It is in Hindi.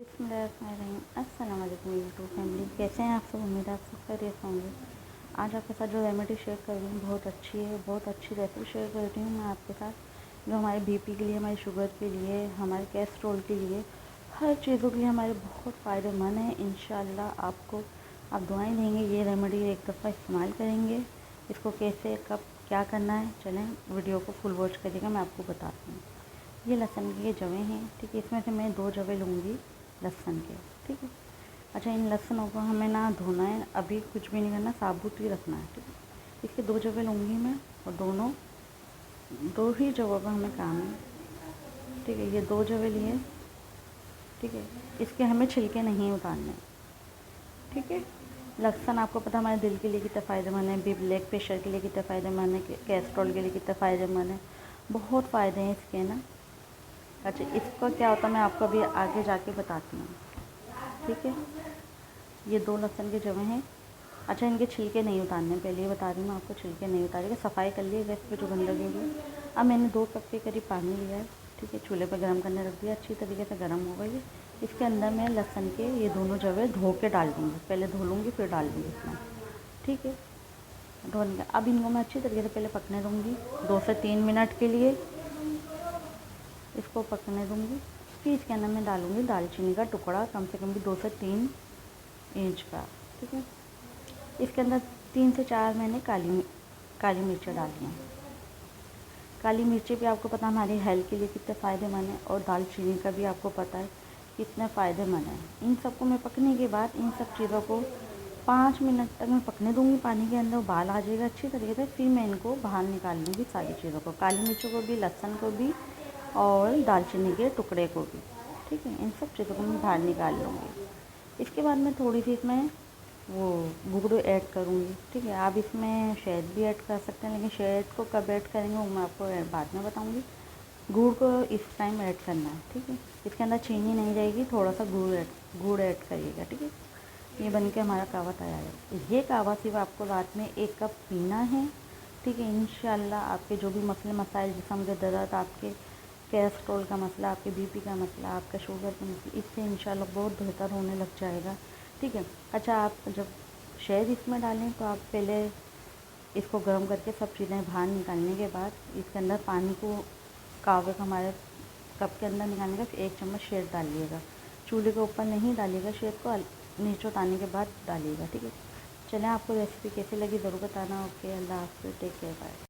अस्सलाम वालेकुम यूट्यूब फैमिली, कैसे हैं आप सब। उम्मीद है आप सब खैरियत होंगे। आज आपके साथ जो रेमेडी शेयर कर रही हूँ बहुत अच्छी है, बहुत अच्छी रेसिपी शेयर कर रही हूँ मैं आपके साथ। जो हमारे बीपी के लिए, हमारी शुगर के लिए, हमारे कोलेस्ट्रॉल के लिए, हर चीज़ों के लिए हमारे बहुत फ़ायदेमंद है। इंशाल्लाह आपको आप दुआएं देंगे, ये रेमेडी एक दफ़ा इस्तेमाल करेंगे। इसको कैसे कब क्या करना है, चलें वीडियो को फुल वॉच करिएगा, मैं आपको बताती हूँ। ये लहसुन की ये जवें हैं, ठीक है। इसमें से मैं 2 जवें लूँगी लहसुन के, ठीक है। अच्छा, इन लहसुनों को हमें ना धोना है, अभी कुछ भी नहीं करना, साबुत ही रखना है, ठीक है। इसके 2 जवें लूँगी मैं, और दोनों 2 ही जगहों पर हमें काम है, ठीक है। ये 2 जवें लिए, ठीक है। इसके हमें छिलके नहीं उतारने, ठीक है। लहसुन आपको पता हमारे दिल के लिए कितना फ़ायदेमंद है, ब्लड प्रेशर के लिए कितना फ़ायदेमंद है, कोलेस्ट्रॉल के लिए कितना फ़ायदेमंद है, बहुत फ़ायदे हैं इसके ना। अच्छा, इसका क्या होता है मैं आपको अभी आगे जाके बताती हूँ, ठीक है। ये 2 लहसुन के जवें हैं। अच्छा, इनके छिलके नहीं उतारने, पहले ये बता रही हूँ आपको, छिलके नहीं उतारेंगे, सफाई कर लिएगा इस पर जो गंदगी होगी। अब मैंने 2 कप के करीब पानी लिया है, ठीक है। चूल्हे पर गर्म करने रख दिया, अच्छी तरीके से गर्म हो गई। इसके अंदर मैं लहसुन के ये दोनों जवें धो के डाल दूँगी, पहले धो लूँगी फिर डाल दूँगी इसमें, ठीक है। धोने का अब इनको मैं अच्छी तरीके से पहले पकने दूँगी 2 से 3 मिनट के लिए, इसको पकने दूँगी। फिर इसके अंदर मैं डालूँगी दालचीनी का टुकड़ा, कम से कम भी 2 से 3 इंच का, ठीक है। इसके अंदर 3 से 4 मैंने काली मिर्चें डाली हैं। काली मिर्ची भी आपको पता हमारी हेल्थ के लिए कितने फ़ायदेमंद है, और दालचीनी का भी आपको पता है कितने फ़ायदेमंद है। इन सबको मैं पकने के बाद इन सब चीज़ों को 5 मिनट तक मैं पकने दूँगी पानी के अंदर, उबाल आ जाएगा अच्छी तरीके से। फिर मैं इनको बाहर निकाल लूँगी सारी चीज़ों को, काली मिर्चों को भी, लहसुन को भी, और दालचीनी के टुकड़े को भी, ठीक है। इन सब चीज़ों को मैं बाहर निकाल लूँगी। इसके बाद मैं थोड़ी सी इसमें वो गुड़ ऐड करूँगी, ठीक है। आप इसमें शहद भी ऐड कर सकते हैं, लेकिन शहद को कब ऐड करेंगे वो मैं आपको बाद में बताऊँगी। गुड़ को इस टाइम ऐड करना है, ठीक है। इसके अंदर चीनी नहीं जाएगी, थोड़ा सा गुड़ ऐड करिएगा, ठीक है। ये बन के हमारा कहवा तैयार है। ये कहवा सिर्फ आपको रात में 1 कप पीना है, ठीक है। इंशाल्लाह आपके जो भी मसले मसाइल, जिस्म के दर्द, आपके कोलेस्ट्रॉल का मसला, आपके बीपी का मसला, आपका शुगर का मसला, इससे इंशाल्लाह बहुत बेहतर होने लग जाएगा, ठीक है। अच्छा, आप जब शहद इसमें डालें तो आप पहले इसको गर्म करके सब चीज़ें बाहर निकालने के बाद इसके अंदर पानी को कहवे का हमारे कप के अंदर निकालने का 1 चम्मच शहद डालिएगा। चूल्हे के ऊपर नहीं डालिएगा शहद को, नीचे उतारने के बाद डालिएगा, ठीक है। चलें, आपको रेसिपी कैसी लगी ज़रूर बताना। ओके, अल्लाह हाफ़िज़, टेक केयर, बाय।